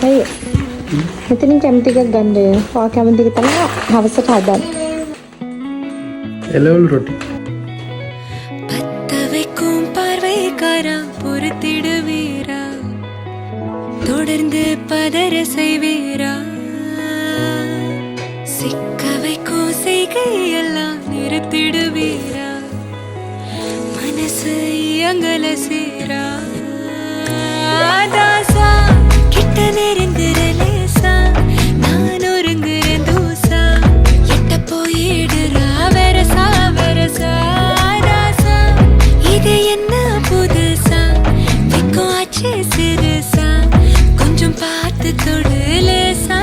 Hey, මෙතනින් කැමති එකක් ගන්න. ඔයා කැමති එක තමයි හවසට හදන්න. එළවලු රොටි. பத்த வைக்கும் பார்வைக்காரா பொறுத்திடுவீரா தொடர்ந்து பதற செய்வீரா சிக்க வைக்கும் செய்கையெல்லாம் நிறுத்திடுவீரா மனசு இயங்கல சீரா தாசா கிட்ட நெருங்குற லேசா நான் ஒருங்குற தூசா எட்ட போயிடுறா வெரசா வெரசா தாசா இது என்ன புதுசா வெக்கம் ஆச்சு சிறுசா கொஞ்சம் பார்த்து தொடு லேசா